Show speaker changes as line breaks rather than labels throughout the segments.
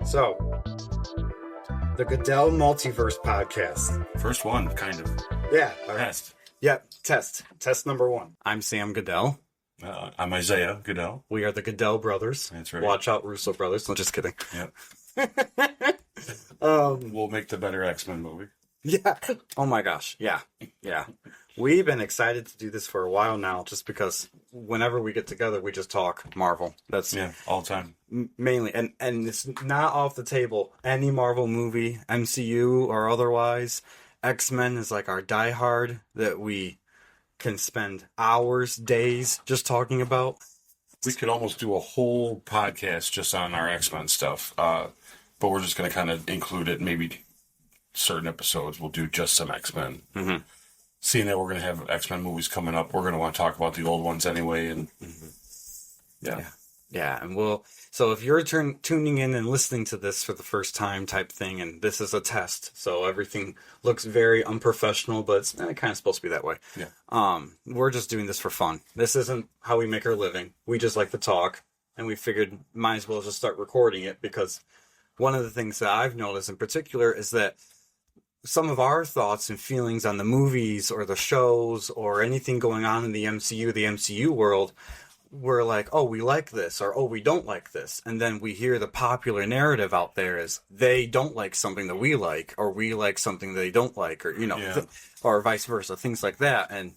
So, the Goodell Multiverse podcast.
First one, kind of.
Yeah.
Test.
Yep, test. Test number one. I'm Sam Goodell.
I'm Isaiah Goodell.
We are the Goodell Brothers.
That's right.
Watch out, Russo Brothers. No, just kidding.
Yep. We'll make the better X-Men movie.
Yeah. Oh my gosh. Yeah. Yeah. We've been excited to do this for a while now, just because whenever we get together, we just talk Marvel. That's
all the time.
Mainly. And it's not off the table. Any Marvel movie, MCU or otherwise, X-Men is like our diehard that we can spend hours, days just talking about.
We could almost do a whole podcast just on our X-Men stuff, but we're just going to kind of include it. Maybe certain episodes we'll do just some X-Men.
Mm-hmm.
Seeing that we're going to have X-Men movies coming up, we're going to want to talk about the old ones anyway. And
Yeah, and so if you're tuning in and listening to this for the first time type thing, and this is a test, so everything looks very unprofessional, but it's kind of supposed to be that way.
Yeah.
We're just doing this for fun. This isn't how we make our living. We just like to talk, and we figured might as well just start recording it, because one of the things that I've noticed in particular is that some of our thoughts and feelings on the movies or the shows or anything going on in the MCU world, we're like, oh, we like this, or oh, we don't like this. And then we hear the popular narrative out there is they don't like something that we like, or we like something they don't like, or, or vice versa, things like that. And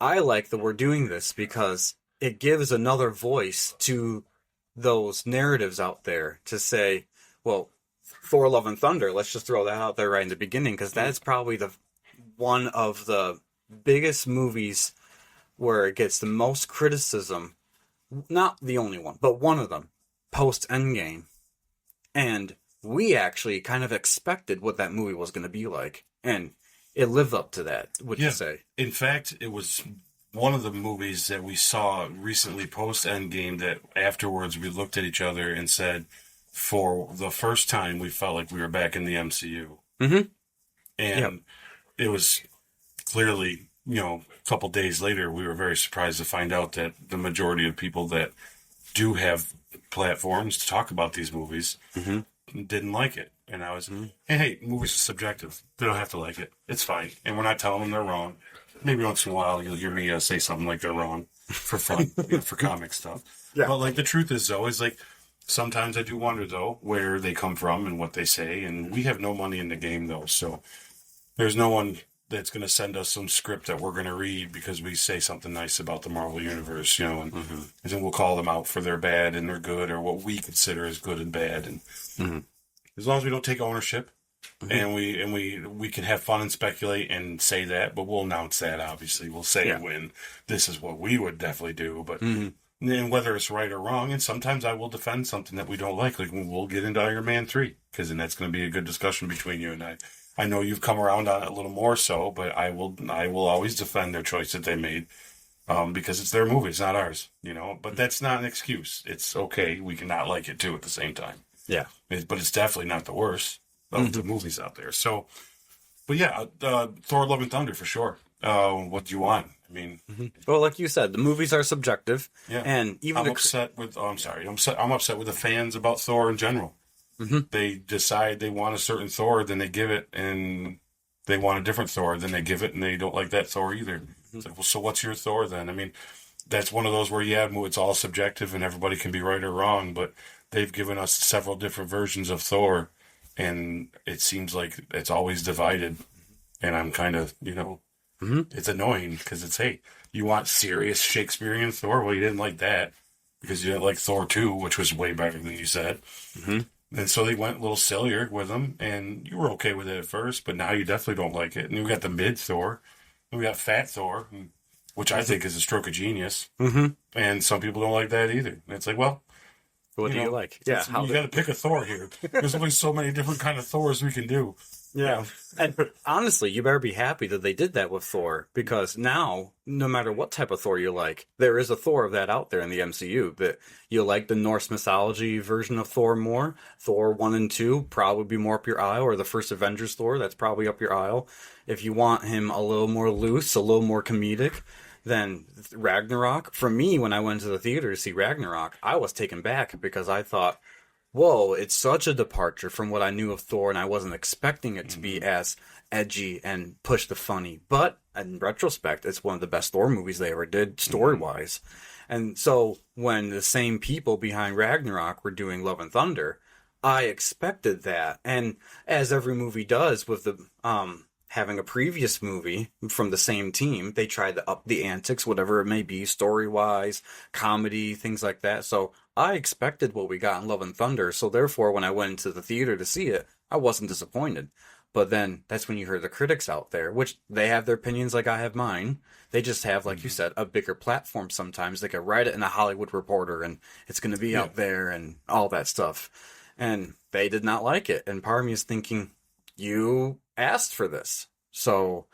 I like that we're doing this because it gives another voice to those narratives out there to say, well, Thor: Love and Thunder, let's just throw that out there right in the beginning, because that's probably one of the biggest movies where it gets the most criticism. Not the only one, but one of them, post-Endgame. And we actually kind of expected what that movie was going to be like. And it lived up to that, would you say?
In fact, it was one of the movies that we saw recently post-Endgame that afterwards we looked at each other and said, for the first time, we felt like we were back in the MCU.
Mm-hmm.
And it was clearly, a couple days later, we were very surprised to find out that the majority of people that do have platforms to talk about these movies didn't like it. And I was, hey, movies are subjective. They don't have to like it. It's fine. And we're not telling them they're wrong. Maybe once in a while you'll hear me say something like they're wrong for fun, for comic stuff. Yeah. But the truth is, though, is sometimes I do wonder, though, where they come from and what they say. And we have no money in the game, though. So there's no one that's going to send us some script that we're going to read because we say something nice about the Marvel Universe, and then we'll call them out for their bad and their good, or what we consider as good and bad. And as long as we don't take ownership and we can have fun and speculate and say that, but we'll announce that, obviously. We'll say when this is what we would definitely do, but... And whether it's right or wrong, and sometimes I will defend something that we don't like we'll get into Iron Man 3, because then that's going to be a good discussion between you and I. I know you've come around on it a little more so, but I will always defend their choice that they made, because it's their movie, it's not ours, But that's not an excuse. It's okay, we can not like it too at the same time.
Yeah.
But it's definitely not the worst of the movies out there. So, but yeah, Thor: Love and Thunder for sure. What do you want? I mean,
well, like you said, the movies are subjective.
Yeah,
and even
I'm upset with. Oh, I'm sorry. I'm upset with the fans about Thor in general. They decide they want a certain Thor, then they give it, and they want a different Thor, then they give it, and they don't like that Thor either. It's like, well, so what's your Thor then? I mean, that's one of those where it's all subjective, and everybody can be right or wrong. But they've given us several different versions of Thor, and it seems like it's always divided. And I'm kind of, it's annoying because it's, hey, you want serious Shakespearean Thor? Well, you didn't like that because you didn't like Thor 2, which was way better than you said. And so they went a little sillier with them, and you were okay with it at first, but now you definitely don't like it. And we got the mid Thor, and we got Fat Thor, which I think is a stroke of genius. And some people don't like that either. And it's like, well,
what do you like? Yeah,
you got to pick a Thor here. There's only so many different kind of Thors we can do.
Yeah. And honestly, you better be happy that they did that with Thor, because now, no matter what type of Thor you like, there is a Thor of that out there in the MCU. That you like the Norse mythology version of Thor more. Thor 1 and 2 probably be more up your aisle, or the first Avengers Thor, that's probably up your aisle. If you want him a little more loose, a little more comedic, then Ragnarok. For me, when I went to the theater to see Ragnarok, I was taken back because I thought, whoa, it's such a departure from what I knew of Thor, and I wasn't expecting it to be as edgy and push the funny. But in retrospect, it's one of the best Thor movies they ever did, story wise. And so when the same people behind Ragnarok were doing Love and Thunder, I expected that. And as every movie does with the having a previous movie from the same team, they tried to up the antics, whatever it may be, story wise, comedy, things like that. So I expected what we got in Love and Thunder. So therefore, when I went into the theater to see it, I wasn't disappointed. But then that's when you hear the critics out there, which they have their opinions like I have mine. They just have, like you said, a bigger platform sometimes. They could write it in a Hollywood Reporter and it's going to be out there and all that stuff. And they did not like it. And part of me is thinking, you asked for this. So,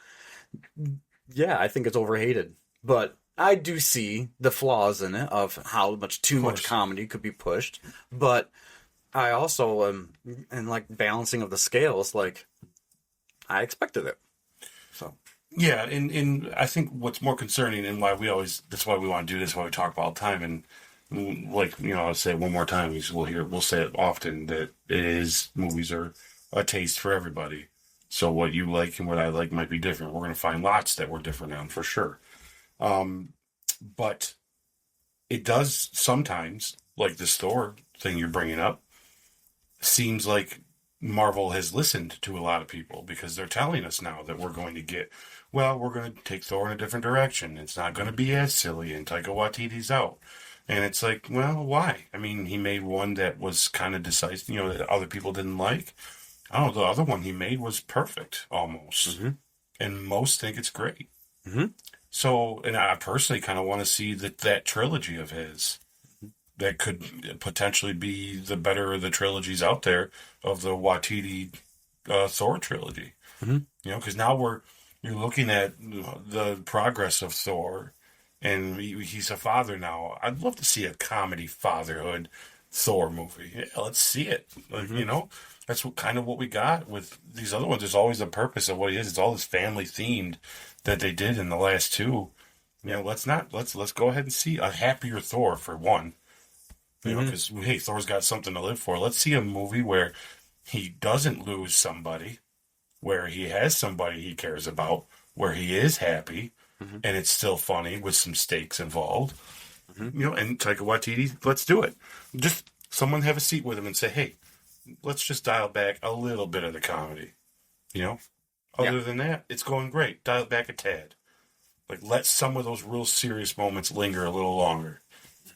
yeah, I think it's overhated. But I do see the flaws in it of how much too much comedy could be pushed. But I also am, and like balancing of the scales, like, I expected it. So.
Yeah, and I think what's more concerning and why that's why we want to do this, why we talk about all the time, and like, I'll say it one more time, we'll say it often, that movies are a taste for everybody. So what you like and what I like might be different. We're going to find lots that we're different on, for sure. But it does sometimes, like this Thor thing you're bringing up, seems like Marvel has listened to a lot of people because they're telling us now that we're going to take Thor in a different direction. It's not going to be as silly, and Taika Waititi's out. And it's like, well, why? I mean, he made one that was kind of decisive, that other people didn't like. I don't know, the other one he made was perfect, almost. Mm-hmm. And most think it's great. Mm-hmm. So, and I personally kind of want to see that trilogy of his that could potentially be the better of the trilogies out there of the Waititi Thor trilogy. Mm-hmm. Because now you're looking at the progress of Thor, and he's a father now. I'd love to see a comedy fatherhood Thor movie. Yeah, let's see it. Mm-hmm. That's kind of what we got with these other ones. There's always a purpose of what he is. It's all this family themed that they did in the last two. Let's go ahead and see a happier Thor for one. Because hey, Thor's got something to live for. Let's see a movie where he doesn't lose somebody, where he has somebody he cares about, where he is happy, and it's still funny with some stakes involved. Mm-hmm. And Taika Waititi, let's do it. Just someone have a seat with him and say, hey, let's just dial back a little bit of the comedy. Other than that, it's going great. Dial it back a tad. Like, let some of those real serious moments linger a little longer.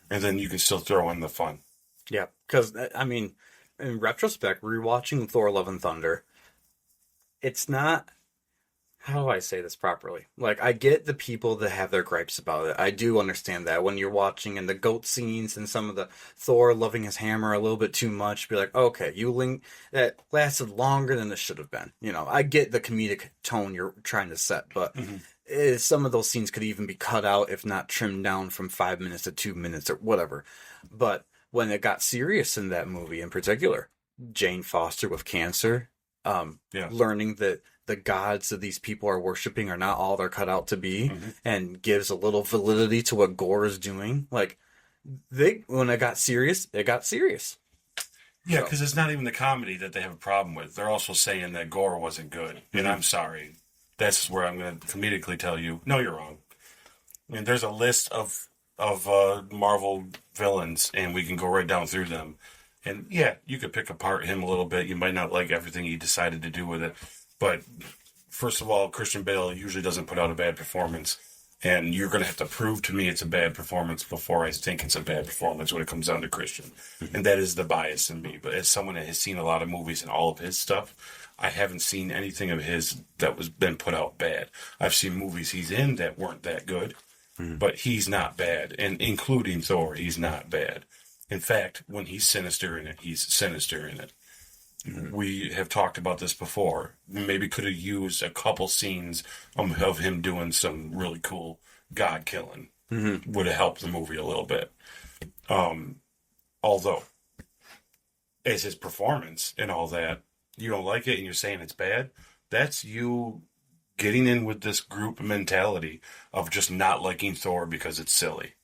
And then you can still throw in the fun.
Yeah, because, I mean, in retrospect, rewatching Thor Love and Thunder, it's not... How do I say this properly? Like, I get the people that have their gripes about it. I do understand that. When you're watching in the goat scenes and some of the Thor loving his hammer a little bit too much, be like, okay, that lasted longer than this should have been. I get the comedic tone you're trying to set, but some of those scenes could even be cut out, if not trimmed down from 5 minutes to 2 minutes or whatever. But when it got serious in that movie in particular, Jane Foster with cancer, learning that the gods that these people are worshiping are not all they're cut out to be, and gives a little validity to what Gore is doing. Like, when it got serious, it got serious.
Yeah, because it's not even the comedy that they have a problem with. They're also saying that Gore wasn't good. And I'm sorry. That's where I'm going to comedically tell you, no, you're wrong. I mean, there's a list of Marvel villains, and we can go right down through them. And yeah, you could pick apart him a little bit. You might not like everything he decided to do with it. But first of all, Christian Bale usually doesn't put out a bad performance. And you're going to have to prove to me it's a bad performance before I think it's a bad performance when it comes down to Christian. And that is the bias in me. But as someone that has seen a lot of movies and all of his stuff, I haven't seen anything of his that was been put out bad. I've seen movies he's in that weren't that good. But he's not bad. And including Thor, he's not bad. In fact, when he's sinister in it, he's sinister in it. We have talked about this before. Maybe could have used a couple scenes of him doing some really cool god killing. Would have helped the movie a little bit. Although, as his performance and all that, you don't like it and you're saying it's bad, that's you getting in with this group mentality of just not liking Thor because it's silly.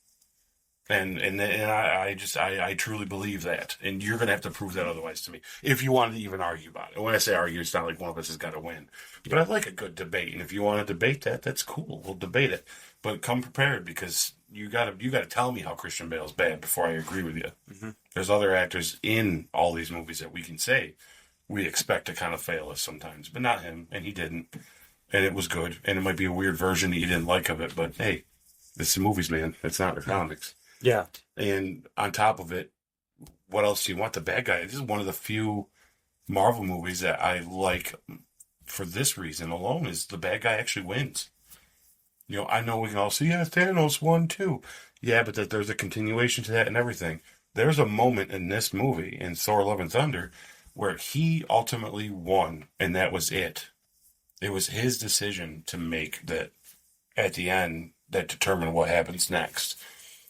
I truly believe that, and you're gonna have to prove that otherwise to me if you want to even argue about it. And when I say argue, it's not like one of us has got to win, but I like a good debate, and if you want to debate that, that's cool. We'll debate it, but come prepared because you gotta tell me how Christian Bale's bad before I agree with you.
Mm-hmm.
There's other actors in all these movies that we can say we expect to kind of fail us sometimes, but not him, and he didn't, and it was good, and it might be a weird version that you didn't like of it, but hey, it's the movies, man. It's not the comics.
Yeah.
And on top of it, what else do you want? The bad guy. This is one of the few Marvel movies that I like for this reason alone is the bad guy actually wins. You know, I know we can all say, yeah, Thanos won too. Yeah, but that there's a continuation to that and everything. There's a moment in this movie, in Thor Love and Thunder, where he ultimately won, and that was it. It was his decision to make that at the end that determined what happens next.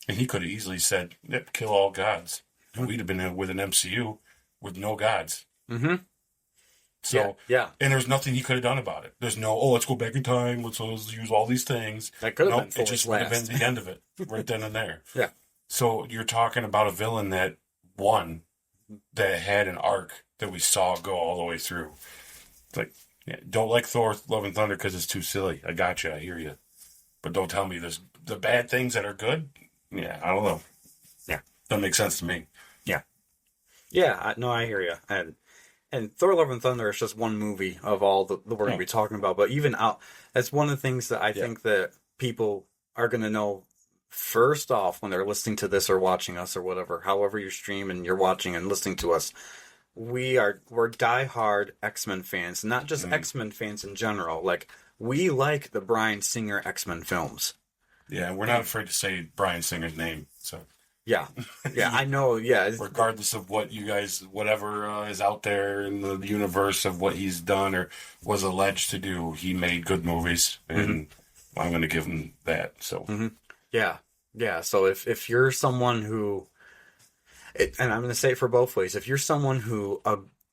And he could have easily said, yep, kill all gods. And we'd have been with an MCU with no gods.
Mm-hmm.
So,
yeah.
And there's nothing he could have done about it. There's no, let's go back in time. Let's use all these things.
That could have been
it just would have been the end of it, right then and there.
Yeah.
So you're talking about a villain that won, that had an arc that we saw go all the way through. It's like, yeah, don't like Thor Love and Thunder because it's too silly. I got you. I hear you. But don't tell me there's the bad things that are good. Yeah, I don't know.
Yeah.
Doesn't make sense to me.
Yeah. Yeah, no, I hear you. And Thor Love and Thunder is just one movie of all that we're going to be talking about. But even out, that's one of the things that I think that people are going to know first off when they're listening to this or watching us or whatever, however you stream and you're watching and listening to us. We're diehard X-Men fans, not just X-Men fans in general. Like, we like the Bryan Singer X-Men films.
Yeah, we're not afraid to say Bryan Singer's name. So
yeah, I know. Yeah,
regardless of what you guys, whatever is out there in the universe of what he's done or was alleged to do, he made good movies, and I'm going to give him that. So
yeah. So if you're someone who, and I'm going to say it for both ways, if you're someone who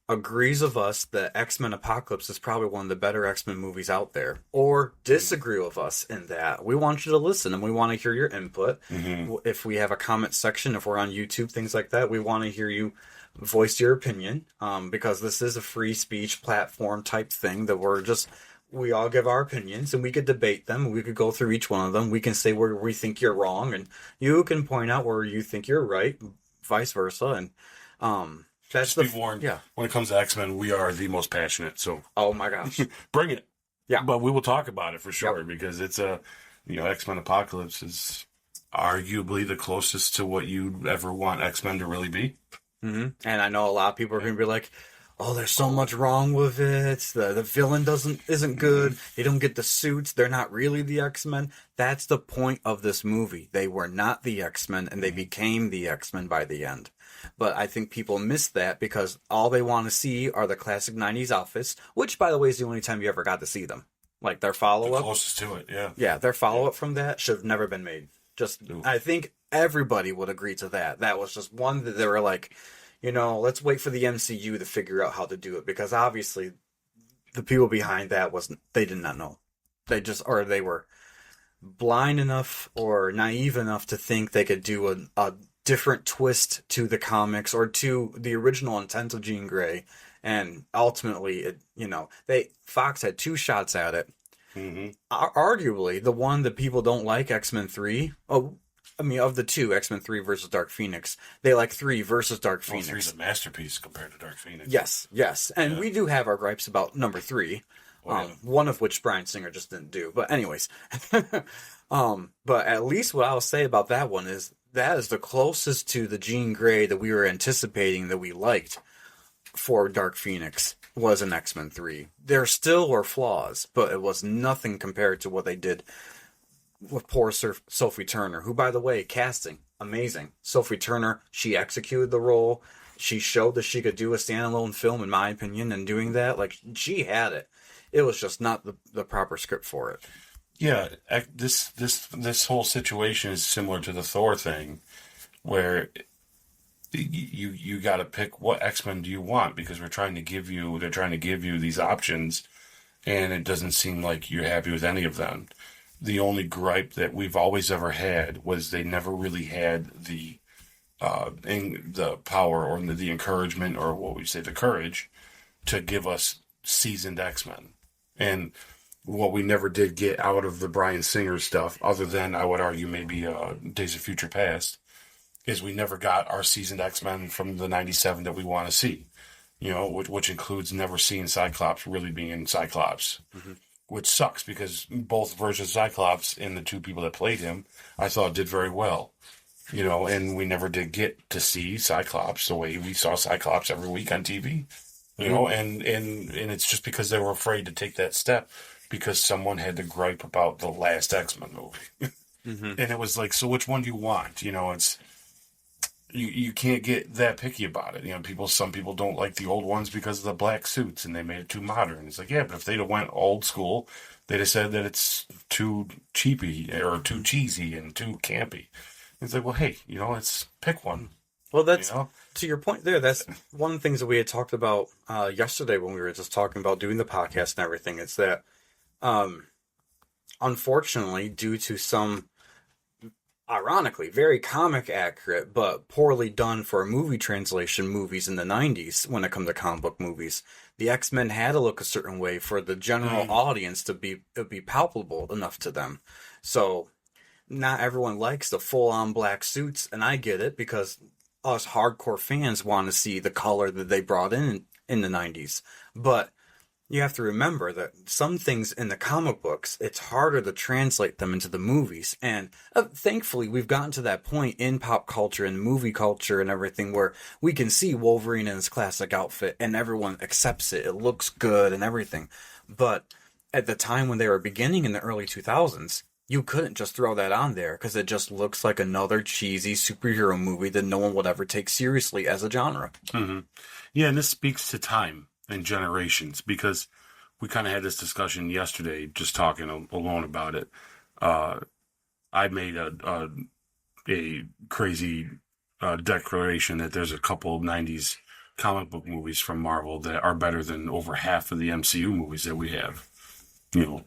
agrees with us that X-Men Apocalypse is probably one of the better X-Men movies out there, or disagree with us in that, we want you to listen and we want to hear your input. If we have a comment section, if we're on YouTube, things like that, we want to hear you voice your opinion, because this is a free speech platform type thing that we all give our opinions and we could debate them. We could go through each one of them. We can say where we think you're wrong and you can point out where you think you're right, vice versa. And, that's
be warned.
Yeah.
When it comes to X-Men, we are the most passionate. So,
oh my gosh,
bring it.
Yeah,
but we will talk about it for sure because it's X-Men Apocalypse is arguably the closest to what you'd ever want X-Men to really be.
And I know a lot of people are going to be like, "Oh, there's so much wrong with it. The villain isn't good. They don't get the suits. They're not really the X-Men." That's the point of this movie. They were not the X-Men, and they became the X-Men by the end. But I think people miss that because all they want to see are the classic 90s outfits, which, by the way, is the only time you ever got to see them. Like, their follow-up.
Closest to it, yeah.
Yeah, their follow-up from that should have never been made. I think everybody would agree to that. That was just one that they were like, let's wait for the MCU to figure out how to do it. Because obviously, the people behind that they did not know. They were blind enough or naive enough to think they could do a different twist to the comics or to the original intent of Jean Grey, and ultimately, Fox had two shots at it. Arguably, the one that people don't like, X-Men 3. Of the two, X-Men 3 versus Dark Phoenix, they like 3 versus Dark Phoenix.
3 is a masterpiece compared to Dark Phoenix.
Yes, and we do have our gripes about number 3. One of which Bryan Singer just didn't do. But anyways, but at least what I'll say about that one is that is the closest to the Jean Grey that we were anticipating that we liked for Dark Phoenix was an X-Men 3. There still were flaws, but it was nothing compared to what they did with poor Sophie Turner, who, by the way, casting, amazing. Sophie Turner, she executed the role. She showed that she could do a standalone film, in my opinion, and doing that, like, she had it. It was just not the proper script for it.
Yeah, this whole situation is similar to the Thor thing, where you got to pick what X-Men do you want because they're trying to give you these options, and it doesn't seem like you're happy with any of them. the only gripe that we've always ever had was they never really had the power or the encouragement, or what we say, the courage to give us seasoned X-Men. And what we never did get out of the Bryan Singer stuff, other than, I would argue, maybe Days of Future Past, is we never got our seasoned X-Men from the 97 that we want to see. You know, which includes never seeing Cyclops really being Cyclops. Mm-hmm. Which sucks, because both versions of Cyclops and the two people that played him, I thought did very well. You know, and we never did get to see Cyclops the way we saw Cyclops every week on TV. You know, and it's just because they were afraid to take that step, because someone had to gripe about the last X-Men movie. Mm-hmm. And it was like, so which one do you want? You know, it's you can't get that picky about it. You know, some people don't like the old ones because of the black suits and they made it too modern. It's like, yeah, but if they'd have went old school, they'd have said that it's too cheapy or too cheesy and too campy. It's like, well, hey, you know, let's pick one.
Well, that's, you know? To your point there, that's one of the things that we had talked about yesterday when we were just talking about doing the podcast and everything. It's that, unfortunately, due to some, ironically, very comic accurate, but poorly done for movie translation movies in the 90s when it comes to comic book movies, the X-Men had to look a certain way for the general audience to be palpable enough to them. So not everyone likes the full-on black suits, and I get it, because us hardcore fans want to see the color that they brought in the 90s. But you have to remember that some things in the comic books, it's harder to translate them into the movies. And thankfully, we've gotten to that point in pop culture and movie culture and everything where we can see Wolverine in his classic outfit and everyone accepts it. It looks good and everything. But at the time when they were beginning in the early 2000s, you couldn't just throw that on there because it just looks like another cheesy superhero movie that no one would ever take seriously as a genre.
Mm-hmm. Yeah, and this speaks to time and generations, because we kind of had this discussion yesterday, just talking alone about it. I made a crazy declaration that there's a couple of 90s comic book movies from Marvel that are better than over half of the MCU movies that we have. You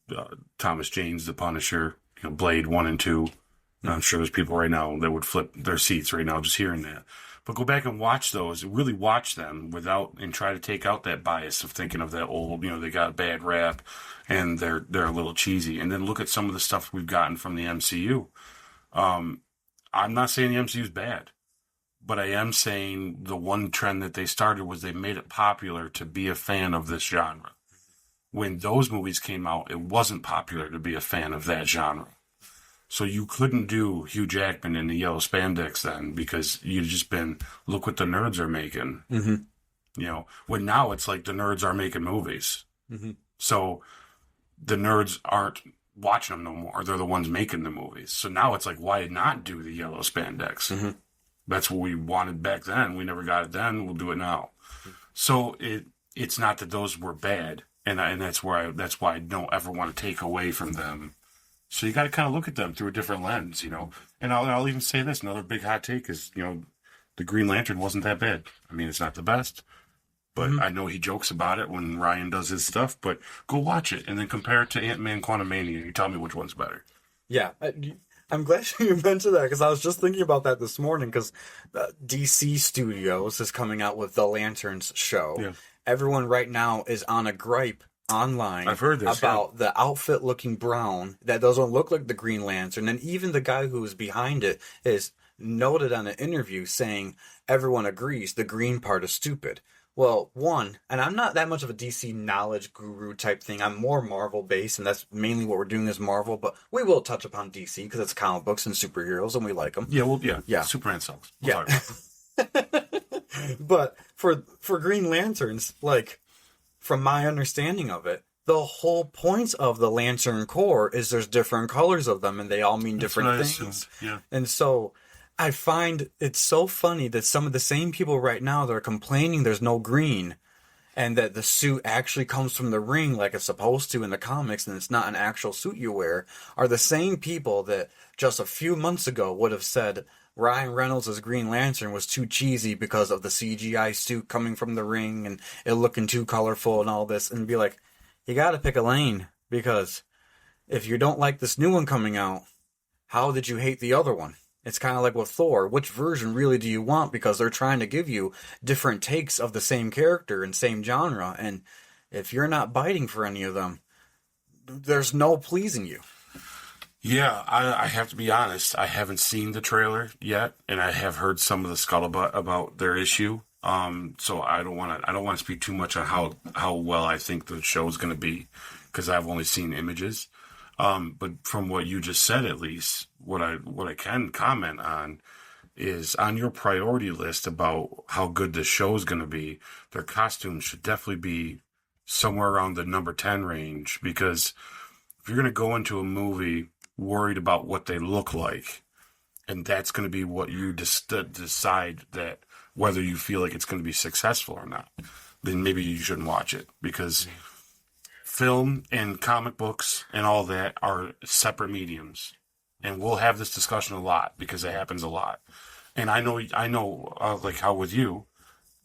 know, Thomas Jane's The Punisher, you know, Blade 1 and 2. I'm sure there's people right now that would flip their seats right now just hearing that. But go back and watch those, really watch them and try to take out that bias of thinking of that old, you know, they got a bad rap and they're a little cheesy. And then look at some of the stuff we've gotten from the MCU. I'm not saying the MCU is bad, but I am saying the one trend that they started was they made it popular to be a fan of this genre. When those movies came out, it wasn't popular to be a fan of that genre. So you couldn't do Hugh Jackman in the yellow spandex then, because you'd just been, look what the nerds are making. Mm-hmm. You know, when now it's like the nerds are making movies. Mm-hmm. So the nerds aren't watching them no more. They're the ones making the movies. So now it's like, why not do the yellow spandex? Mm-hmm. That's what we wanted back then. We never got it then. We'll do it now. Mm-hmm. So it's not that those were bad. And that's why I don't ever want to take away from them. So you got to kind of look at them through a different lens, you know. And I'll even say this, another big hot take is, you know, the Green Lantern wasn't that bad. I mean, it's not the best, but I know he jokes about it when Ryan does his stuff. But go watch it and then compare it to Ant-Man Quantumania and you tell me which one's better.
Yeah, I'm glad you mentioned that, because I was just thinking about that this morning, because DC Studios is coming out with the Lanterns show. Yeah. Everyone right now is on a gripe online,
I've heard this,
about the outfit looking brown that doesn't look like the Green Lantern, and even the guy who was behind it is noted on an interview saying everyone agrees the green part is stupid. Well, and I'm not that much of a DC knowledge guru type thing. I'm more Marvel based, and that's mainly what we're doing is Marvel, but we will touch upon DC because it's comic books and superheroes and we like them.
Yeah, Superman sucks.
Yeah. But for Green Lanterns, like, from my understanding of it, the whole point of the Lantern Corps is there's different colors of them, and they all mean different things.
Yeah.
And so I find it's so funny that some of the same people right now that are complaining there's no green, and that the suit actually comes from the ring like it's supposed to in the comics, and it's not an actual suit you wear, are the same people that just a few months ago would have said Ryan Reynolds' Green Lantern was too cheesy because of the CGI suit coming from the ring and it looking too colorful and all this, and be like, you gotta pick a lane, because if you don't like this new one coming out, how did you hate the other one? It's kind of like with Thor. Which version really do you want? Because they're trying to give you different takes of the same character and same genre. And if you're not biting for any of them, there's no pleasing you.
Yeah, I have to be honest. I haven't seen the trailer yet, and I have heard some of the scuttlebutt about their issue. So I don't want to speak too much on how well I think the show is going to be, because I've only seen images. But from what you just said, at least what I can comment on is, on your priority list about how good the show is going to be, their costumes should definitely be somewhere around the number 10 range, because if you're going to go into a movie worried about what they look like, and that's going to be what you decide that whether you feel like it's going to be successful or not, then maybe you shouldn't watch it, because film and comic books and all that are separate mediums, and we'll have this discussion a lot because it happens a lot. And I know, like how with you,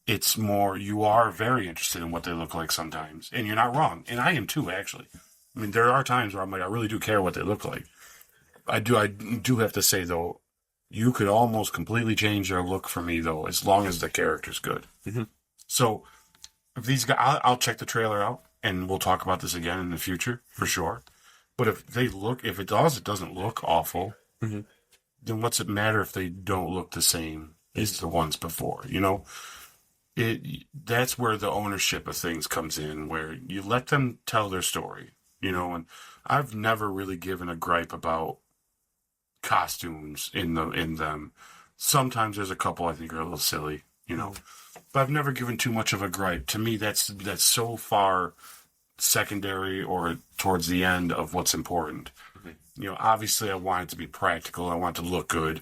it's more, you are very interested in what they look like sometimes, and you're not wrong, and I am too, actually. I mean, there are times where I'm like, I really do care what they look like. I do have to say, though, you could almost completely change their look for me, though, as long as the character's good.
Mm-hmm.
So, if these guys, I'll check the trailer out, and we'll talk about this again in the future, for sure. But if it doesn't look awful,
mm-hmm.
then what's it matter if they don't look the same as the ones before, you know? That's where the ownership of things comes in, where you let them tell their story, you know? And I've never really given a gripe about costumes in them. Sometimes there's a couple I think are a little silly, you know, but I've never given too much of a gripe. To me, that's so far secondary or towards the end of what's important. Mm-hmm. You know, obviously I want it to be practical. I want it to look good.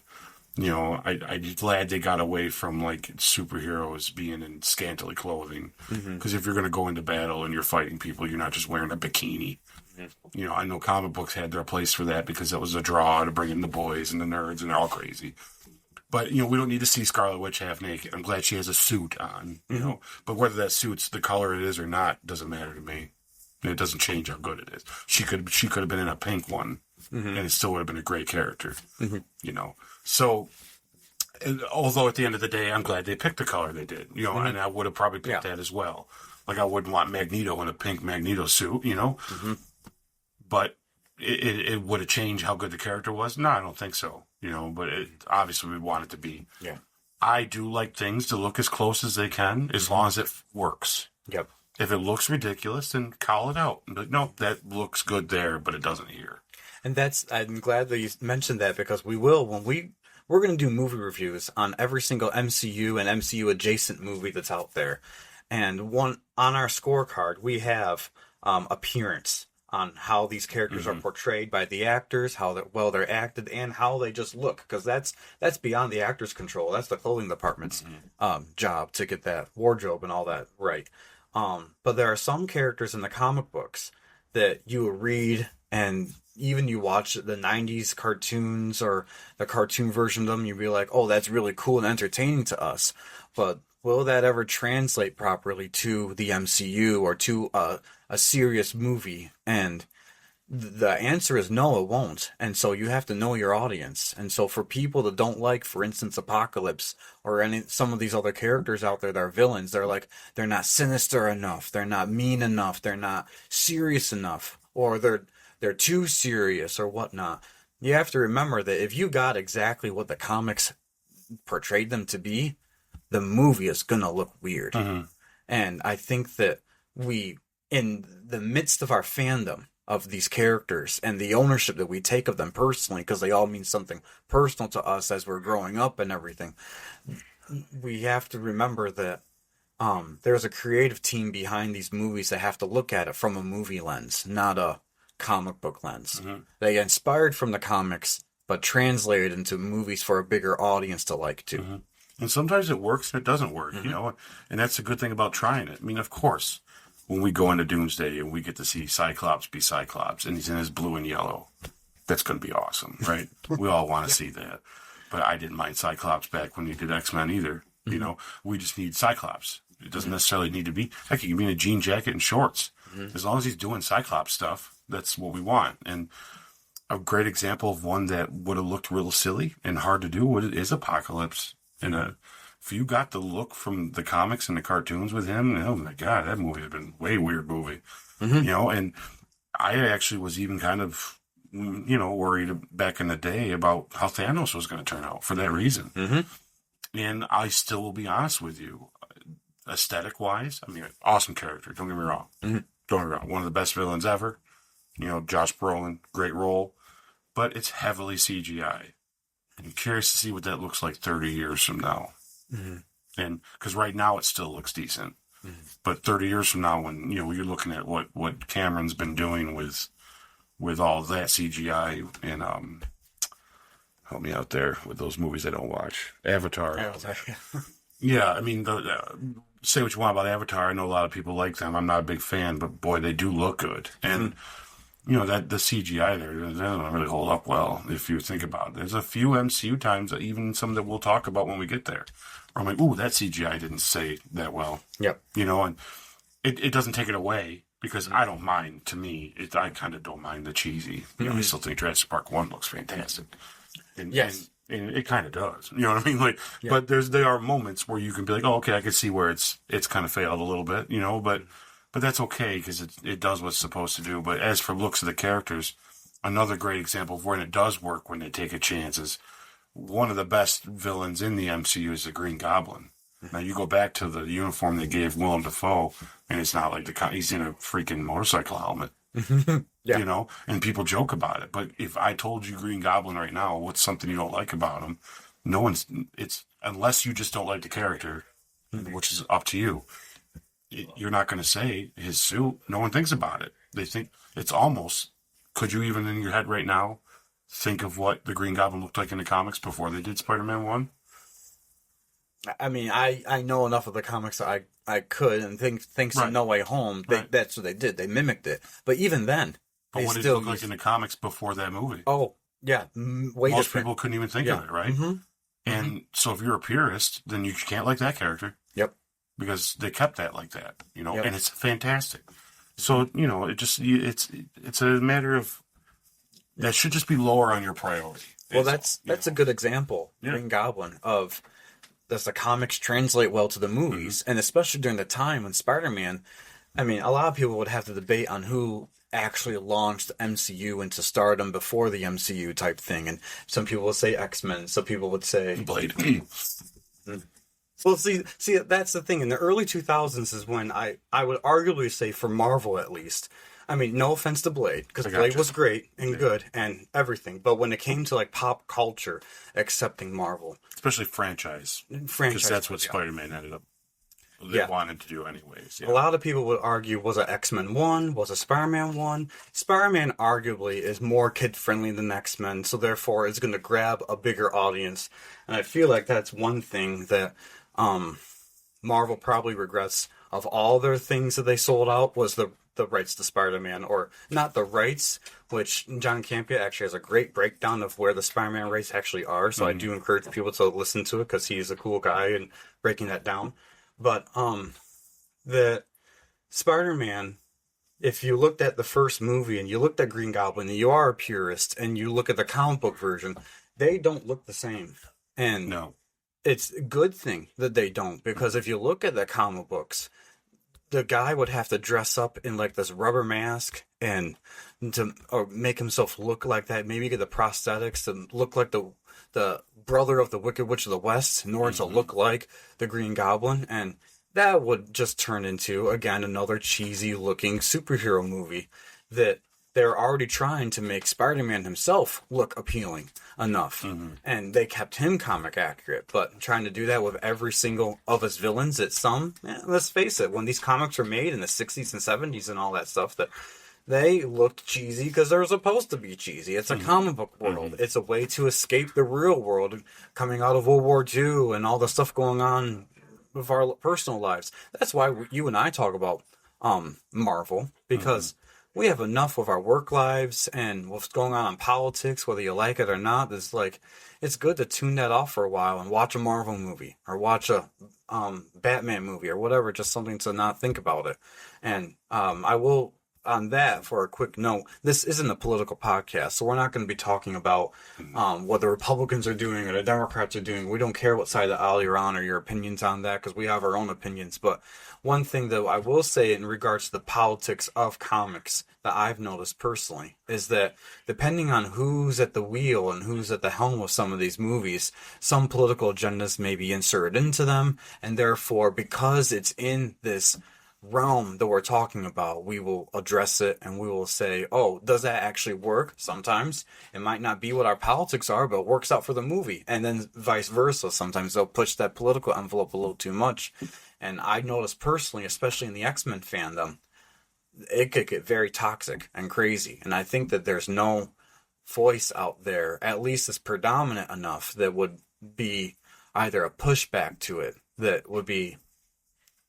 You know, I'm glad they got away from like superheroes being in scantily clothing, because if you're going to go into battle and you're fighting people, you're not just wearing a bikini. You know, I know comic books had their place for that because it was a draw to bring in the boys and the nerds, and they're all crazy. But, you know, we don't need to see Scarlet Witch half naked. I'm glad she has a suit on, you know. But whether that suit's the color it is or not doesn't matter to me. It doesn't change how good it is. She could have been in a pink one, and it still would have been a great character, you know. So, although at the end of the day, I'm glad they picked the color they did, you know, and I would have probably picked that as well. Like, I wouldn't want Magneto in a pink Magneto suit, you know. But it would have changed how good the character was? No, I don't think so. You know, but obviously we want it to be.
Yeah.
I do like things to look as close as they can, as long as it works.
Yep.
If it looks ridiculous, then call it out. But no, that looks good there, but it doesn't here.
And I'm glad that you mentioned that, because we will, when we're going to do movie reviews on every single MCU and MCU adjacent movie that's out there. And on our scorecard, we have appearance, on how these characters are portrayed by the actors, how well they're acted, and how they just look. Because that's beyond the actor's control. That's the clothing department's job to get that wardrobe and all that right. But there are some characters in the comic books that you read, and even you watch the 90s cartoons or the cartoon version of them, you'd be like, oh, that's really cool and entertaining to us. But will that ever translate properly to the MCU or to a serious movie? And the answer is no, it won't. And so you have to know your audience. And so for people that don't like, for instance, Apocalypse or some of these other characters out there that are villains, they're not sinister enough, they're not mean enough, they're not serious enough, or they're too serious or whatnot. You have to remember that if you got exactly what the comics portrayed them to be, the movie is going to look weird. And I think that we, in the midst of our fandom of these characters and the ownership that we take of them personally, because they all mean something personal to us as we're growing up and everything, we have to remember that there's a creative team behind these movies that have to look at it from a movie lens, not a comic book lens. They inspired from the comics, but translated into movies for a bigger audience to like too.
And sometimes it works and it doesn't work, you know, and that's the good thing about trying it. I mean, of course, when we go into Doomsday and we get to see Cyclops be Cyclops and he's in his blue and yellow, that's going to be awesome, right? We all want to see that. But I didn't mind Cyclops back when he did X-Men either. You know, we just need Cyclops. It doesn't necessarily need to be, heck, he can be in a jean jacket and shorts. As long as he's doing Cyclops stuff, that's what we want. And a great example of one that would have looked real silly and hard to do is Apocalypse. And if you got the look from the comics and the cartoons with him, oh my God, that movie would have been a way weird movie. And I actually was even kind of, worried back in the day about how Thanos was going to turn out for that reason. And I still will be honest with you, aesthetic wise, I mean, awesome character. Don't get me wrong. Don't get me wrong. One of the best villains ever. Josh Brolin, great role, but it's heavily CGI. I'm curious to see what that looks like 30 years from now. And because right now it still looks decent, but 30 years from now, when you're looking at what Cameron's been doing with all of that CGI and help me out there with those movies I don't watch, Avatar. Yeah, I mean, say what you want about Avatar. I know a lot of people like them. I'm not a big fan, but boy, they do look good. And that the CGI there doesn't really hold up well if you think about it. There's a few MCU times, even some that we'll talk about when we get there, where I'm like, ooh, that CGI didn't say that well. Yep. And it doesn't take it away because I don't mind. To me, I kind of don't mind the cheesy. I still think Jurassic Park 1 looks fantastic. And, yes. And it kind of does. You know what I mean? Like, but there are moments where you can be like, oh, okay, I can see where it's kind of failed a little bit, but that's okay because it does what it's supposed to do. But as for looks of the characters, another great example of when it does work when they take a chance is one of the best villains in the MCU is the Green Goblin. Now you go back to the uniform they gave Willem Dafoe, and it's not like he's in a freaking motorcycle helmet. And people joke about it. But if I told you Green Goblin right now, what's something you don't like about him? Unless you just don't like the character, which is up to you. You're not going to say his suit. No one thinks about it. They think it's almost, could you even in your head right now think of what the Green Goblin looked like in the comics before they did Spider-Man 1?
I mean, I know enough of the comics that I could, and thanks to No Way Home, that's what they did. They mimicked it. But even then,
but what did it look like in the comics before that movie?
Oh, yeah.
Most people couldn't even think of it, right? And so if you're a purist, then you can't like that character. Yep. Because they kept that like that, and it's fantastic. So, it's a matter of, that should just be lower on your priority.
Well, that's a good example, Green Goblin, of does the comics translate well to the movies? And especially during the time when Spider-Man, I mean, a lot of people would have to debate on who actually launched the MCU into stardom before the MCU type thing. And some people would say X-Men, some people would say
Blade.
Well, see, that's the thing. In the early 2000s is when I would arguably say, for Marvel at least, I mean, no offense to Blade, because Blade was great and good and everything, but when it came to like pop culture, accepting Marvel,
especially franchise, because that's what Spider-Man ended up. They wanted to do anyways.
A lot of people would argue, was it X-Men 1? Was it Spider-Man 1? Spider-Man arguably is more kid-friendly than X-Men, so therefore it's going to grab a bigger audience. And I feel like that's one thing that Marvel probably regrets of all their things that they sold out was the rights to Spider-Man, or not the rights, which John Campea actually has a great breakdown of where the Spider-Man rights actually are, so I do encourage people to listen to it because he's a cool guy and breaking that down. But the Spider-Man, if you looked at the first movie and you looked at Green Goblin and you are a purist and you look at the comic book version, they don't look the same. And
no,
it's a good thing that they don't, because if you look at the comic books, the guy would have to dress up in like this rubber mask or make himself look like that. Maybe get the prosthetics to look like the brother of the Wicked Witch of the West in order to look like the Green Goblin. And that would just turn into, again, another cheesy looking superhero movie that they're already trying to make Spider-Man himself look appealing enough. And they kept him comic accurate, but trying to do that with every single of his villains, let's face it, when these comics were made in the 60s and 70s and all that stuff, that they looked cheesy because they're supposed to be cheesy. It's a comic book world. It's a way to escape the real world coming out of World War II and all the stuff going on with our personal lives. That's why you and I talk about Marvel, because we have enough of our work lives and what's going on in politics, whether you like it or not. It's good to tune that off for a while and watch a Marvel movie or watch a Batman movie or whatever, just something to not think about it. And I will on that, for a quick note, this isn't a political podcast, so we're not going to be talking about what the Republicans are doing or the Democrats are doing. We don't care what side of the aisle you're on or your opinions on that, because we have our own opinions. But one thing that I will say in regards to the politics of comics that I've noticed personally is that depending on who's at the wheel and who's at the helm of some of these movies, some political agendas may be inserted into them, and therefore, because it's in this realm that we're talking about, we will address it and we will say, oh, does that actually work? Sometimes it might not be what our politics are, but it works out for the movie. And then vice versa. Sometimes they'll push that political envelope a little too much. And I noticed personally, especially in the X-Men fandom, it could get very toxic and crazy. And I think that there's no voice out there, at least is predominant enough, that would be either a pushback to it, that would be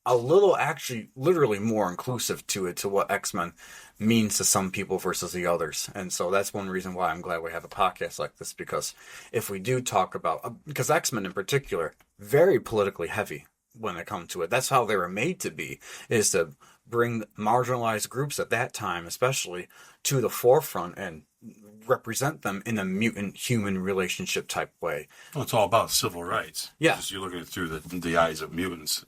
a little, actually, literally more inclusive to it, to what X-Men means to some people versus the others. And so that's one reason why I'm glad we have a podcast like this, because if we do talk about, because X-Men in particular, very politically heavy when it comes to it. That's how they were made to be, is to bring marginalized groups at that time, especially, to the forefront and represent them in a mutant-human relationship type way.
Well, it's all about civil rights.
Yeah.
Just you look at it through the eyes of mutants.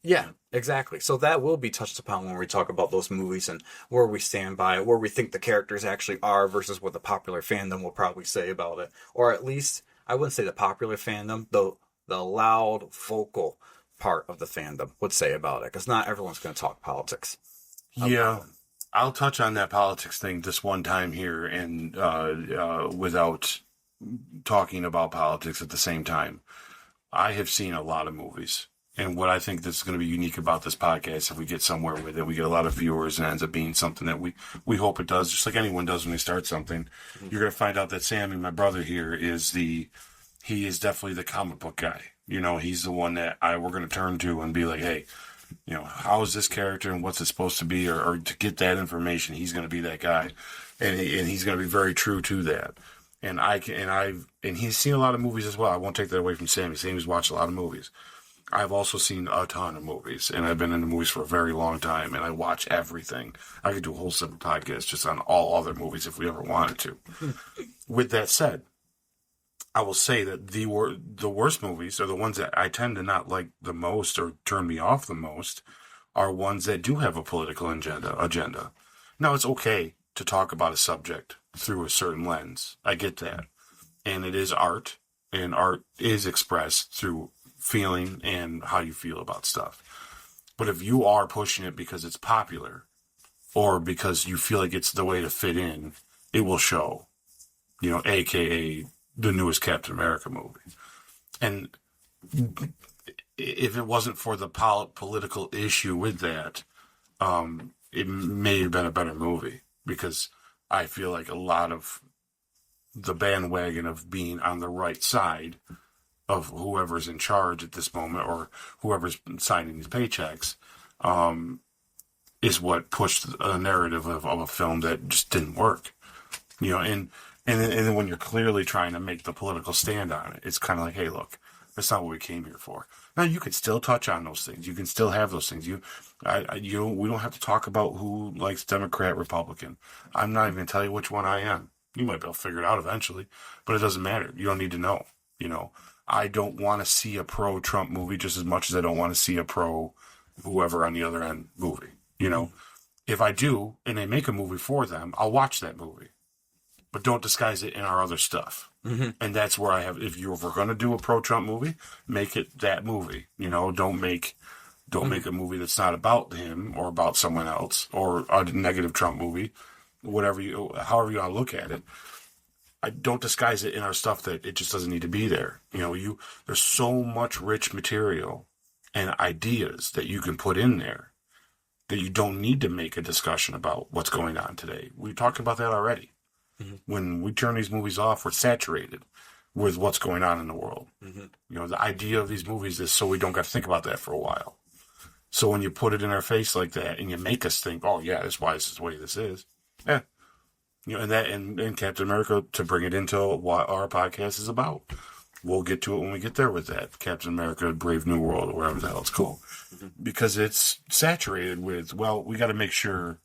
Yeah, exactly. So that will be touched upon when we talk about those movies and where we stand by it, where we think the characters actually are versus what the popular fandom will probably say about it. Or at least, I wouldn't say the popular fandom, the loud, vocal part of the fandom would say about it, because not everyone's going to talk politics.
Yeah. I'll touch on that politics thing this one time here, and without talking about politics at the same time. I have seen a lot of movies, and what I think that's going to be unique about this podcast, if we get somewhere with it, we get a lot of viewers, and it ends up being something that we hope it does, just like anyone does when they start something. You're going to find out that Sammy, my brother here, he is definitely the comic book guy. You know, he's the one that we're going to turn to and be like, hey, you know, how is this character and what's it supposed to be, or to get that information, he's going to be that guy, and he's going to be very true to that. And he's seen a lot of movies as well. I won't take that away from Sammy. Sammy's watched a lot of movies. I've also seen a ton of movies, and I've been into movies for a very long time, and I watch everything. I could do a whole separate podcast just on all other movies if we ever wanted to. With that said, I will say that the worst movies, or the ones that I tend to not like the most or turn me off the most, are ones that do have a political agenda. Now, it's okay to talk about a subject through a certain lens. I get that. And it is art, and art is expressed through feeling and how you feel about stuff. But if you are pushing it because it's popular, or because you feel like it's the way to fit in, it will show. You know, AKA the newest Captain America movie. And if it wasn't for the political issue with that, it may have been a better movie, because I feel like a lot of the bandwagon of being on the right side of whoever's in charge at this moment, or whoever's signing these paychecks, is what pushed a narrative of a film that just didn't work. You know, and then when you're clearly trying to make the political stand on it, it's kind of like, hey, look, that's not what we came here for. Now, you can still touch on those things. You can still have those things. We don't have to talk about who likes Democrat, Republican. I'm not even going to tell you which one I am. You might be able to figure it out eventually, but it doesn't matter. You don't need to know. You know, I don't want to see a pro-Trump movie just as much as I don't want to see a pro-whoever on the other end movie. You know, if I do, and they make a movie for them, I'll watch that movie. But don't disguise it in our other stuff. Mm-hmm. And that's where I have, if we're going to do a pro-Trump movie, make it that movie. You know, don't make a movie that's not about him or about someone else, or a negative Trump movie, however you want to look at it. I don't disguise it in our stuff that it just doesn't need to be there. You know, there's so much rich material and ideas that you can put in there that you don't need to make a discussion about what's going on today. We talked about that already. Mm-hmm. When we turn these movies off, we're saturated with what's going on in the world. Mm-hmm. You know, the idea of these movies is so we don't got to think about that for a while. So when you put it in our face like that, and you make us think, oh yeah, that's why this is the way this is. Yeah. You know, and Captain America, to bring it into what our podcast is about. We'll get to it when we get there with that. Captain America, Brave New World, or whatever the hell it's called. Mm-hmm. Because it's saturated with, well, we got to make sure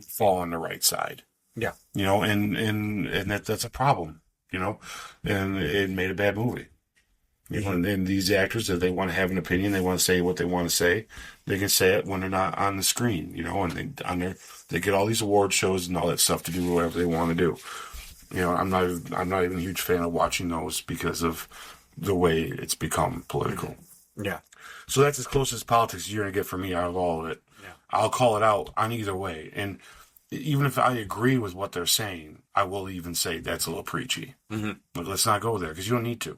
fall on the right side.
Yeah.
You know, and that's a problem, you know, and it made a bad movie. You know, and these actors, if they want to have an opinion, they want to say what they want to say, they can say it when they're not on the screen, you know, and they get all these award shows and all that stuff to do whatever they want to do. You know, I'm not even a huge fan of watching those because of the way it's become political.
Yeah.
So that's as close as politics you're going to get from me out of all of it.
Yeah.
I'll call it out on either way. And even if I agree with what they're saying, I will even say that's a little preachy. But let's not go there because you don't need to.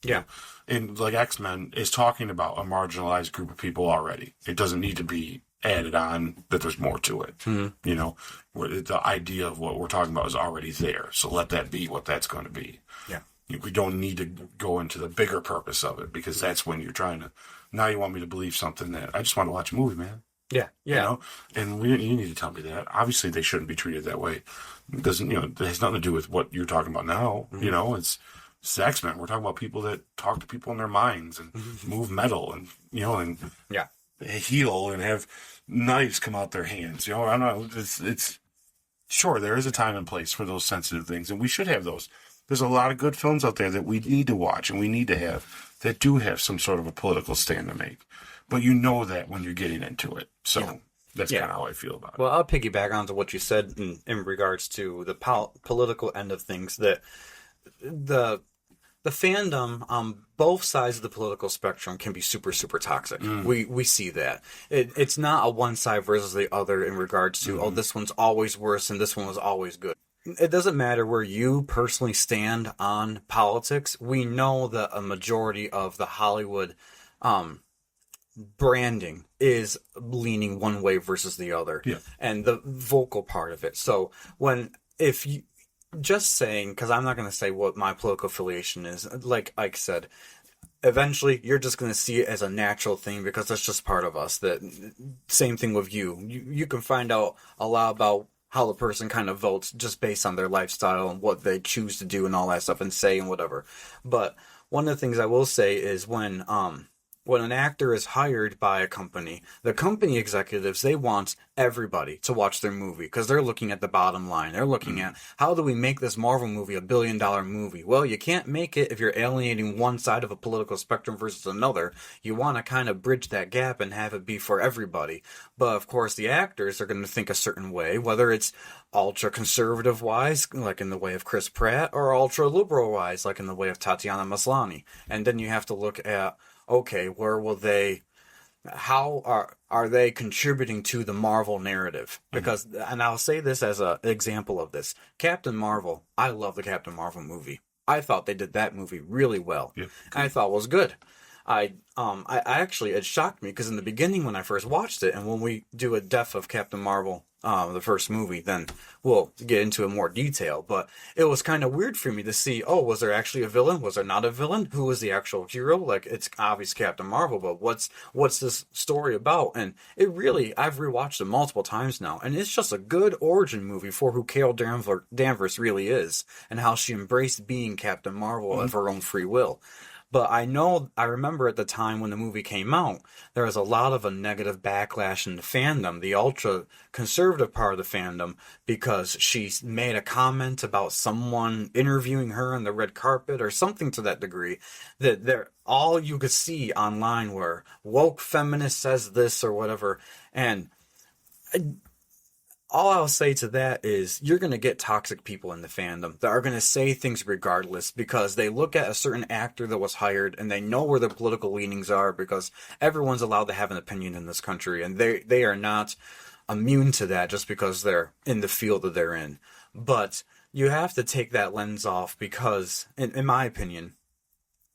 Yeah.
And like X-Men is talking about a marginalized group of people already. It doesn't need to be added on that there's more to it. You know, the idea of what we're talking about is already there. So let that be what that's going to be.
Yeah.
We don't need to go into the bigger purpose of it because that's when you're trying to, now you want me to believe something that I just want to watch a movie, man.
Yeah. Yeah.
You know, and you need to tell me that. Obviously, they shouldn't be treated that way. It doesn't, you know, it has nothing to do with what you're talking about now. You know, it's X-Men. We're talking about people that talk to people in their minds and move metal and, you know, and heal and have knives come out their hands. You know, I don't know. It's sure, there is a time and place for those sensitive things, and we should have those. There's a lot of good films out there that we need to watch and we need to have that do have some sort of a political stand to make. But you know that when you're getting into it. So that's kind of how I feel about it.
Well, I'll piggyback onto what you said in regards to the political end of things, that the fandom on both sides of the political spectrum can be super, super toxic. We see that. It's not a one side versus the other in regards to, oh, this one's always worse and this one was always good. It doesn't matter where you personally stand on politics. We know that a majority of the Hollywood branding is leaning one way versus the other. Yeah. And the vocal part of it. So if you just saying, because I'm not going to say what my political affiliation is, like Ike said, eventually you're just going to see it as a natural thing because that's just part of us. That same thing with you. You can find out a lot about how the person kind of votes just based on their lifestyle and what they choose to do and all that stuff and say and whatever. But one of the things I will say is when an actor is hired by a company, the company executives, they want everybody to watch their movie because they're looking at the bottom line. They're looking at, how do we make this Marvel movie a $1 billion movie? Well, you can't make it if you're alienating one side of a political spectrum versus another. You want to kind of bridge that gap and have it be for everybody. But of course, the actors are going to think a certain way, whether it's ultra conservative wise, like in the way of Chris Pratt, or ultra liberal wise, like in the way of Tatiana Maslany. And then you have to look at, okay, how are they contributing to the Marvel narrative? Because, and I'll say this as an example of this. Captain Marvel, I love the Captain Marvel movie. I thought they did that movie really well. Yeah, I thought it was good. I actually, it shocked me because in the beginning when I first watched it, and when we do a depth of Captain Marvel, the first movie, then we'll get into it in more detail. But it was kind of weird for me to see, oh, was there actually a villain? Was there not a villain? Who was the actual hero? Like, it's obvious Captain Marvel, but what's this story about? And it really, I've rewatched it multiple times now, and it's just a good origin movie for who Carol Danvers really is, and how she embraced being Captain Marvel of her own free will. But I remember at the time when the movie came out, there was a lot of a negative backlash in the fandom, the ultra conservative part of the fandom, because she made a comment about someone interviewing her on the red carpet or something to that degree, that all you could see online were woke feminist says this or whatever. And all I'll say to that is you're going to get toxic people in the fandom that are going to say things regardless because they look at a certain actor that was hired and they know where their political leanings are, because everyone's allowed to have an opinion in this country, and they are not immune to that just because they're in the field that they're in. But you have to take that lens off because, in my opinion,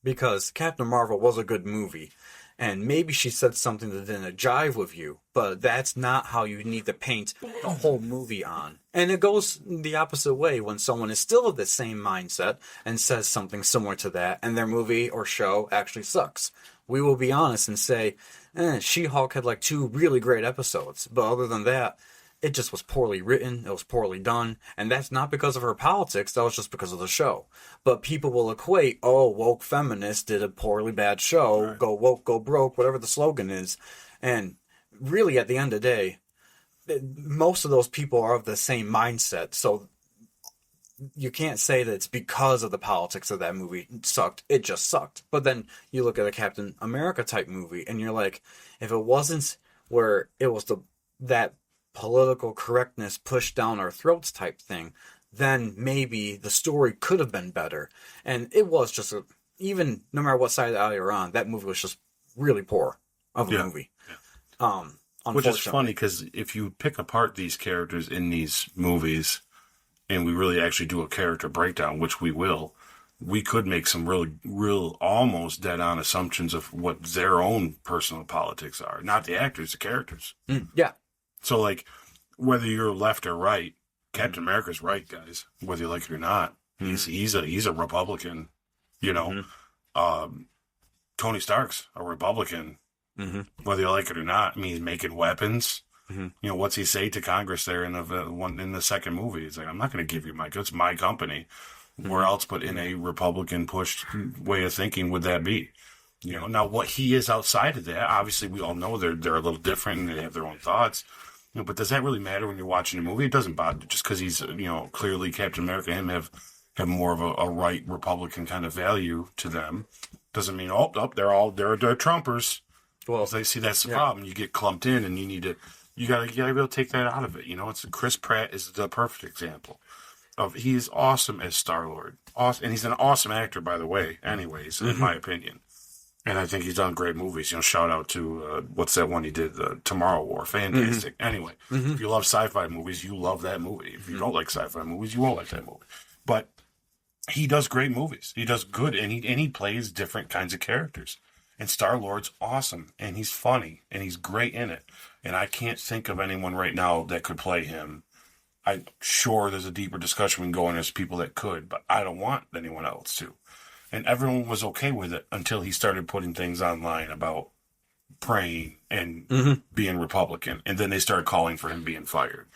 because Captain Marvel was a good movie. And maybe she said something that didn't jive with you, but that's not how you need to paint the whole movie on. And it goes the opposite way when someone is still of the same mindset and says something similar to that, and their movie or show actually sucks. We will be honest and say, She-Hulk had like 2 really great episodes, but other than that, it just was poorly written, it was poorly done, and that's not because of her politics, that was just because of the show. But people will equate, oh, woke feminist did a poorly bad show, right. Go woke, go broke, whatever the slogan is. And really, at the end of the day, most of those people are of the same mindset, so you can't say that it's because of the politics of that movie sucked. It just sucked. But then you look at a Captain America type movie, and you're like, if it wasn't where it was that political correctness pushed down our throats type thing, then maybe the story could have been better. And it was just even no matter what side of the aisle you're on, that movie was just really poor of a movie.
Yeah. Which is funny because if you pick apart these characters in these movies, and we really actually do a character breakdown, which we will, we could make some real almost dead-on assumptions of what their own personal politics are. Not the actors, the characters.
Yeah.
So, like, whether you're left or right, Captain America's right, guys. Whether you like it or not, he's a Republican. You know, Tony Stark's a Republican. Whether you like it or not, I mean, he's making weapons. You know, what's he say to Congress there in the second movie? He's like, I'm not going to give you it's my company. Where else but in a Republican pushed way of thinking would that be? You know, now what he is outside of that, obviously we all know they're a little different and they have their own thoughts. You know, but does that really matter when you're watching a movie? It doesn't bother just because he's, you know, clearly Captain America and him have more of a right Republican kind of value to them. Doesn't mean they're Trumpers. Well, they see that's the problem. You get clumped in and you gotta be able to take that out of it. You know, Chris Pratt is the perfect example of he's awesome as Star-Lord. Awesome, and he's an awesome actor, by the way. Anyways, in my opinion, and I think he's done great movies. You know, shout out to what's that one he did, Tomorrow War, fantastic. Anyway, if you love sci-fi movies, you love that movie. If you don't like sci-fi movies, you won't like that movie. But he does great movies. He does good, and he plays different kinds of characters. And Star-Lord's awesome, and he's funny, and he's great in it. And I can't think of anyone right now that could play him. I'm sure there's a deeper discussion we can go on as people that could, but I don't want anyone else to. And everyone was okay with it until he started putting things online about praying and being Republican. And then they started calling for him being fired.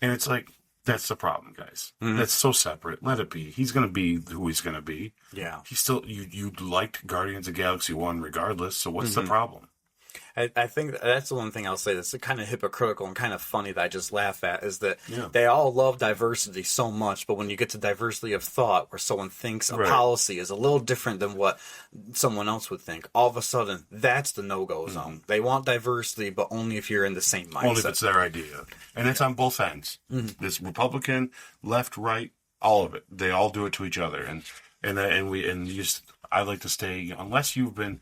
And it's like, that's the problem, guys. That's so separate. Let it be. He's going to be who he's going to be.
Yeah.
He's still, you liked Guardians of the Galaxy 1 regardless, so what's the problem?
I think that's the one thing I'll say that's kind of hypocritical and kind of funny that I just laugh at is that they all love diversity so much, but when you get to diversity of thought where someone thinks a policy is a little different than what someone else would think, all of a sudden that's the no-go zone. They want diversity, but only if you're in the same mindset. Only if
it's their idea. And it's on both ends. This Republican, left, right, all of it. They all do it to each other. I like to stay, unless you've been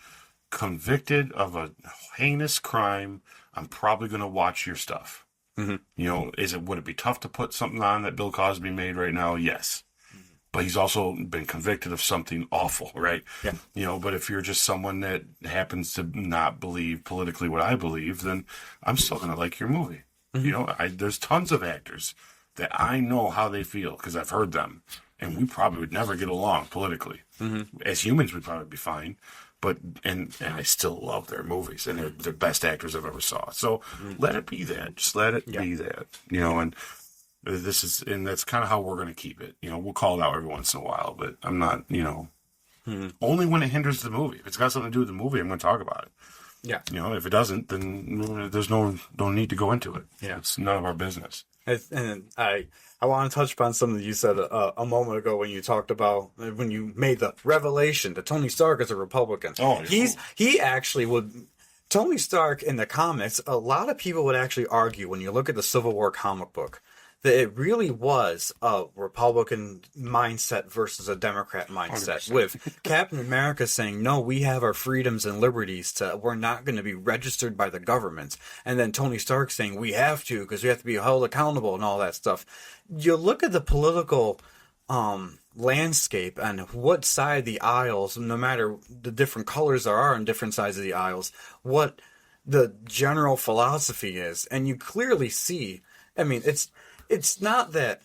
convicted of a heinous crime, I'm probably going to watch your stuff. You know, would it be tough to put something on that Bill Cosby made right now? Yes. But he's also been convicted of something awful, right? Yeah. You know, but if you're just someone that happens to not believe politically what I believe, then I'm still going to like your movie. You know, there's tons of actors that I know how they feel because I've heard them, and we probably would never get along politically. As humans, we'd probably be fine. But and I still love their movies, and they're the best actors I've ever saw. So let it be that. Just let it be that. You know, and that's kind of how we're going to keep it. You know, we'll call it out every once in a while, but I'm not. You know, only when it hinders the movie. If it's got something to do with the movie, I'm going to talk about it. Yeah. You know, if it doesn't, then there's no need to go into it. Yeah. It's none of our business.
And I want to touch upon something you said a moment ago when you talked about when you made the revelation that Tony Stark is a Republican. Oh, he actually would. Tony Stark in the comics, a lot of people would actually argue when you look at the Civil War comic book that it really was a Republican mindset versus a Democrat mindset 100%. With Captain America saying, no, we have our freedoms and liberties we're not going to be registered by the government. And then Tony Stark saying we have to because we have to be held accountable and all that stuff. You look at the political landscape and what side of the aisles, no matter the different colors there are on different sides of the aisles, what the general philosophy is. And you clearly see, I mean, it's not that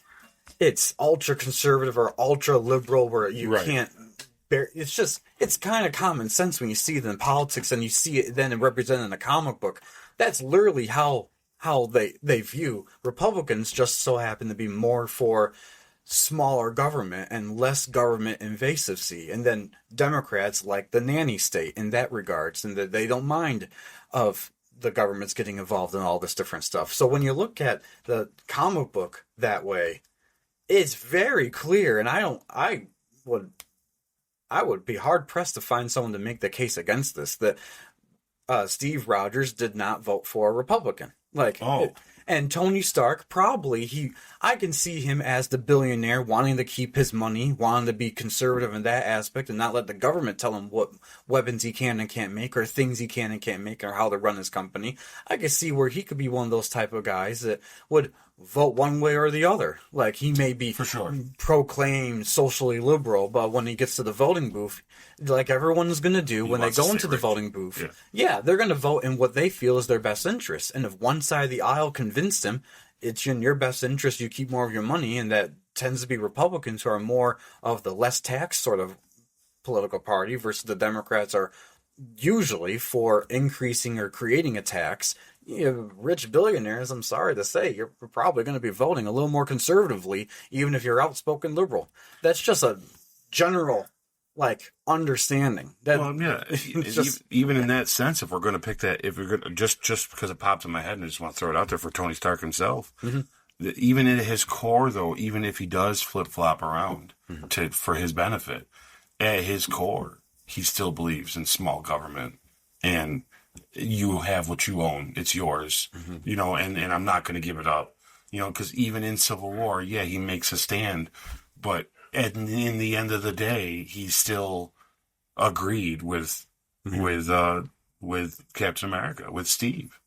it's ultra conservative or ultra liberal where you can't bear. It's just, it's kind of common sense when you see it in politics and you see it then represented in a comic book. That's literally how they view Republicans. Just so happen to be more for smaller government and less government invasiveness. And then Democrats like the nanny state in that regards, and that they don't mind of the government's getting involved in all this different stuff. So when you look at the comic book that way, it's very clear, and I would be hard pressed to find someone to make the case against this, that Steve Rogers did not vote for a Republican. And Tony Stark, probably, I can see him as the billionaire wanting to keep his money, wanting to be conservative in that aspect and not let the government tell him what weapons he can and can't make or things he can and can't make or how to run his company. I can see where he could be one of those type of guys that would vote one way or the other. Like, he may be
for sure
proclaimed socially liberal, but when he gets to the voting booth, like everyone's going to do when they go into the voting booth, they're going to vote in what they feel is their best interest. And if one side of the aisle convinced him it's in your best interest, you keep more of your money, and that tends to be Republicans, who are more of the less tax sort of political party, versus the Democrats are usually for increasing or creating a tax. Rich billionaires, I'm sorry to say, you're probably going to be voting a little more conservatively, even if you're outspoken liberal. That's just a general, understanding.
Even in that sense, if we're going to pick that, if we're going to, just because it popped in my head, and I just want to throw it out there for Tony Stark himself, even in his core, though, even if he does flip-flop around for his benefit, at his core, he still believes in small government, and you have what you own. It's yours, and I'm not going to give it up, because even in Civil War, he makes a stand, but in the end of the day, he still agreed with Captain America, with Steve.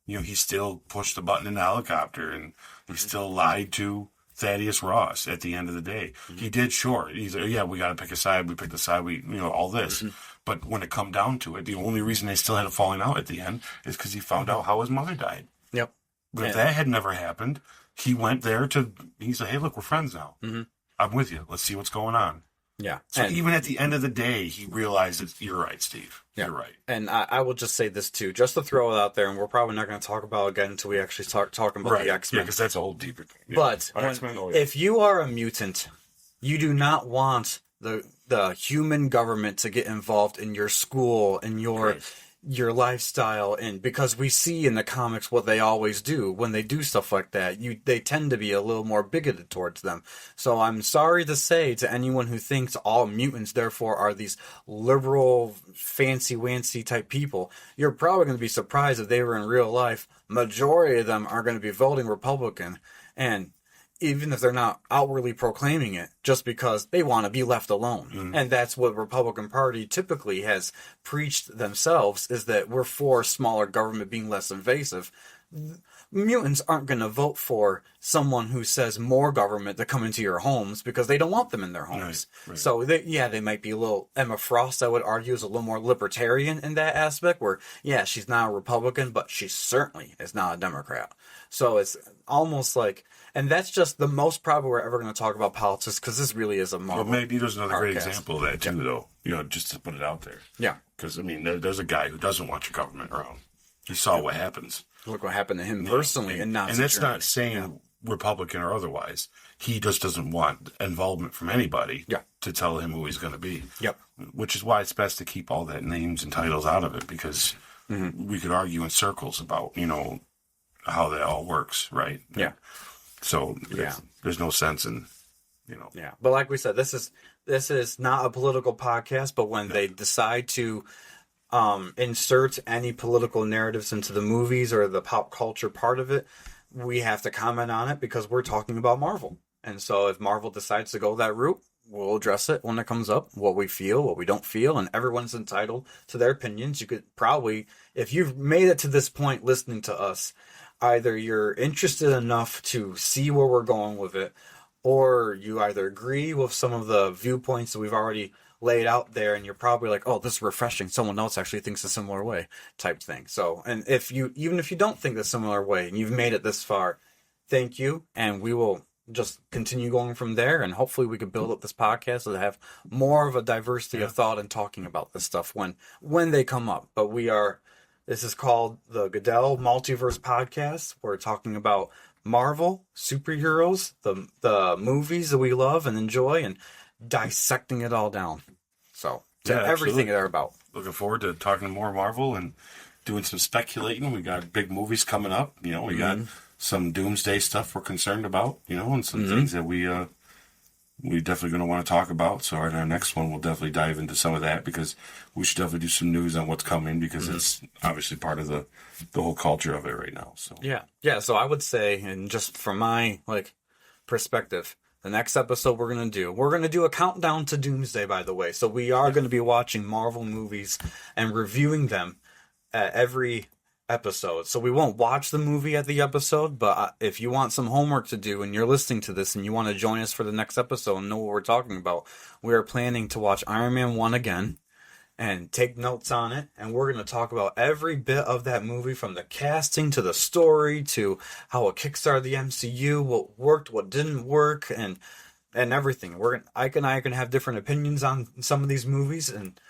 He still pushed the button in the helicopter, and he still lied to Thaddeus Ross at the end of the day. He did, sure. He's we got to pick a side. We picked a side. All this. But when it come down to it, the only reason they still had a falling out at the end is because he found out how his mother died.
Yep.
But if that had never happened, he went there he said, hey, look, we're friends now. I'm with you. Let's see what's going on.
Yeah.
So even at the end of the day, he realizes, you're right, Steve. Yeah. You're right.
And I will just say this, too, just to throw it out there, and we're probably not going to talk about it again until we actually start talking about the X-Men.
Yeah, because that's a whole deeper thing. Yeah.
But if you are a mutant, you do not want the human government to get involved in your school and your lifestyle, and because we see in the comics what they always do when they do stuff like that, they tend to be a little more bigoted towards them. So I'm sorry to say to anyone who thinks all mutants therefore are these liberal, fancy-wancy type people, you're probably going to be surprised if they were in real life. Majority of them are going to be voting Republican, and even if they're not outwardly proclaiming it, just because they want to be left alone. And that's what Republican Party typically has preached themselves, is that we're for smaller government being less invasive. Mutants aren't going to vote for someone who says more government to come into your homes, because they don't want them in their homes. Right. So they might be a little, Emma Frost, I would argue, is a little more libertarian in that aspect, where, she's not a Republican, but she certainly is not a Democrat. So it's almost like, and that's just the most probably we're ever going to talk about politics, because this really is a Marvel.
Well, maybe there's another great example of that too, though. Just to put it out there. Yeah. Because there's a guy who doesn't want your government around. He saw what happens.
Look what happened to him personally, and
that's not saying Republican or otherwise. He just doesn't want involvement from anybody to tell him who he's going to be. Yep. Which is why it's best to keep all that names and titles out of it, because we could argue in circles about how that all works, right? Yeah. So there's no sense in,
Yeah, but like we said, this is not a political podcast, but when they decide to insert any political narratives into the movies or the pop culture part of it, we have to comment on it, because we're talking about Marvel. And so if Marvel decides to go that route, we'll address it when it comes up, what we feel, what we don't feel, and everyone's entitled to their opinions. You could probably, if you've made it to this point listening to us, either you're interested enough to see where we're going with it, or you either agree with some of the viewpoints that we've already laid out there, and you're probably like, oh, this is refreshing, someone else actually thinks a similar way, type thing. So, and even if you don't think a similar way, and you've made it this far, thank you, and we will just continue going from there, and hopefully we can build up this podcast so to have more of a diversity of thought and talking about this stuff when they come up. But this is called the Goodell Multiverse Podcast. We're talking about Marvel, superheroes, the movies that we love and enjoy, and dissecting it all down. So, everything they're about.
Looking forward to talking more Marvel, and doing some speculating. We got big movies coming up. You know, we got some doomsday stuff we're concerned about. You know, and some things that we definitely going to want to talk about. So in our next one, we'll definitely dive into some of that because we should definitely do some news on what's coming because it's obviously part of the whole culture of it right now. So
yeah. So I would say, and just from my perspective, the next episode we're going to do a countdown to Doomsday, by the way. So we are going to be watching Marvel movies and reviewing them at every episode. So we won't watch the movie at the episode, but if you want some homework to do and you're listening to this and you want to join us for the next episode and know what we're talking about, we are planning to watch Iron Man 1 again and take notes on it, and we're going to talk about every bit of that movie, from the casting to the story to how it kickstarted the MCU, what worked, what didn't work, and everything. Ike and I are going to have different opinions on some of these movies and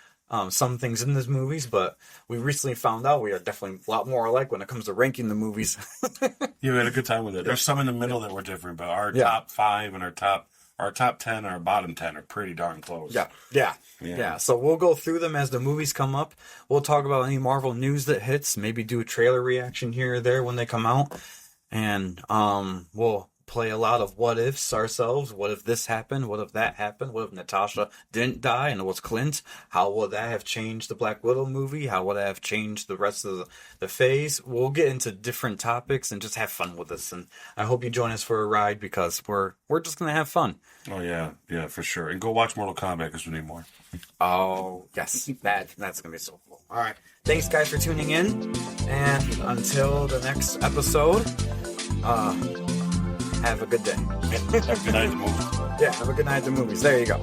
some things in these movies, but we recently found out we are definitely a lot more alike when it comes to ranking the movies.
Yeah, we had a good time with it. There's some in the middle that were different, but our top 5 and our top 10 and our bottom 10 are pretty darn close.
Yeah. So we'll go through them as the movies come up. We'll talk about any Marvel news that hits, maybe do a trailer reaction here or there when they come out. And we'll play a lot of what ifs ourselves. What if this happened? What if that happened? What if Natasha didn't die and it was Clint? How would that have changed the Black Widow movie? How would that have changed the rest of the phase? We'll get into different topics and just have fun with this. And I hope you join us for a ride because we're just going to have fun.
Oh, yeah, for sure. And go watch Mortal Kombat because we need more.
Oh, yes. That's going to be so cool. All right. Thanks, guys, for tuning in. And until the next episode, have a good day.
Have a good night at the movies.
Yeah, have a good night at the movies. There you go.